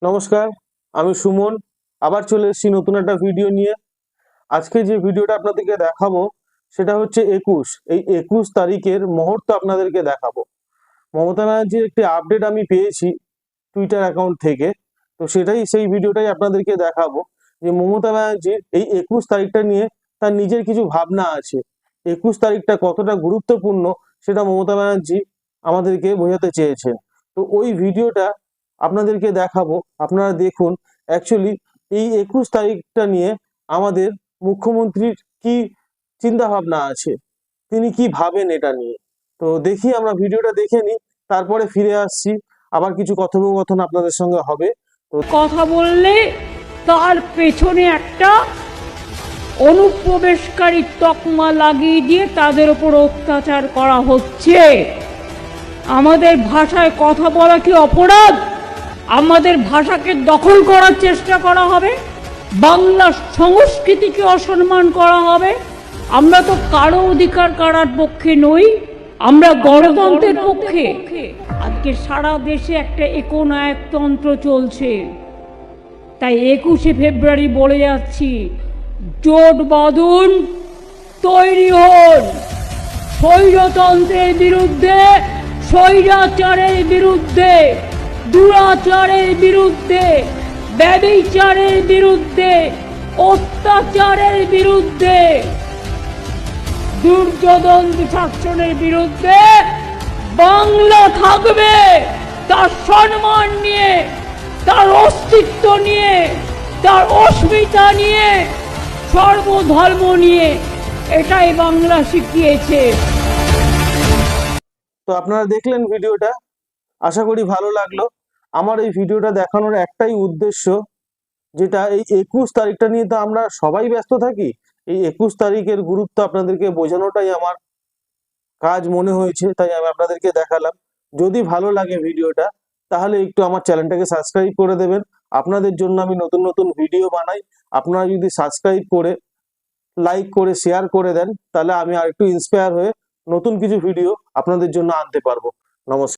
নমস্কার, আমি সুমন। আবার চলে এসেছি নতুন একটা ভিডিও নিয়ে। আজকে যে ভিডিওটা আপনাদেরকে দেখাবো সেটা হচ্ছে 21। এই 21 তারিখের মুহূর্ত আপনাদেরকে দেখাবো। মমতা ব্যানার্জির একটি আপডেট আমি পেয়েছি টুইটার অ্যাকাউন্ট থেকে। তো সেই ভিডিওটাই আপনাদেরকে দেখাবো যে মমতা ব্যানার্জির এই 21 তারিখটা নিয়ে তার নিজের কিছু ভাবনা আছে। 21 তারিখটা কতটা গুরুত্বপূর্ণ সেটা মমতা ব্যানার্জি আমাদেরকে বোঝাতে চেয়েছেন। তো ওই ভিডিওটা আপনাদেরকে দেখাবো, আপনারা দেখুন। অ্যাকচুয়ালি এই 21 তারিখটা নিয়ে আমাদের মুখ্যমন্ত্রীর কি চিন্তা ভাবনা আছে, তিনি কি ভাবেন এটা নিয়ে। তো দেখি, আমরা ভিডিওটা দেখে নিই, তারপরে ফিরে আসছি। আবার কিছু কথোপকথন আপনাদের সঙ্গে হবে। তো কথা বললে তার পেছনে একটা অনুপ্রবেশকারী তকমা লাগিয়ে দিয়ে তাদের উপর অত্যাচার করা হচ্ছে। আমাদের ভাষায় কথা বলা কি অপরাধ? আমাদের ভাষাকে দখল করার চেষ্টা করা হবে, বাংলা সংস্কৃতিকে অসম্মান করা হবে। আমরা তো কারো অধিকার কারার পক্ষে নই, আমরা গণতন্ত্রের পক্ষে। আজকে সারা দেশে একটা একনায়কতন্ত্র চলছে, তাই 21শে ফেব্রুয়ারি বলে যাচ্ছি, জোট বাঁধুন, তৈরি হন স্বৈরতন্ত্রের বিরুদ্ধে, স্বৈরাচারের বিরুদ্ধে, দুরাচারের বিরুদ্ধে, ব্যভিচারের বিরুদ্ধে, অত্যাচারের বিরুদ্ধে, দুর্যোধন শাসনের বিরুদ্ধে। বাংলা থাকবে তার সম্মান নিয়ে, তার অস্তিত্ব নিয়ে, তার অস্মিতা নিয়ে, সর্বধর্ম নিয়ে। এটাই বাংলা শিখিয়েছে। তো আপনারা দেখলেন ভিডিওটা, আশা করি ভালো লাগলো। আমার এই ভিডিওটা দেখানোর একটাই উদ্দেশ্য, যেটা এই 21 তারিখটা নিয়ে তো আমরা সবাই ব্যস্ত থাকি। এই 21 তারিখের গুরুত্ব আপনাদেরকে বোঝানোটাই আমার কাজ মনে হয়েছে, তাই আমি আপনাদেরকে দেখালাম। যদি ভালো লাগে ভিডিওটা, তাহলে একটু আমার চ্যানেলটাকে সাবস্ক্রাইব করে দেবেন। আপনাদের জন্য আমি নতুন নতুন ভিডিও বানাই। আপনারা যদি সাবস্ক্রাইব করে, লাইক করে, শেয়ার করে দেন, তাহলে আমি আর একটু ইন্সপায়ার হয়ে নতুন কিছু ভিডিও আপনাদের জন্য আনতে পারবো। নমস্কার।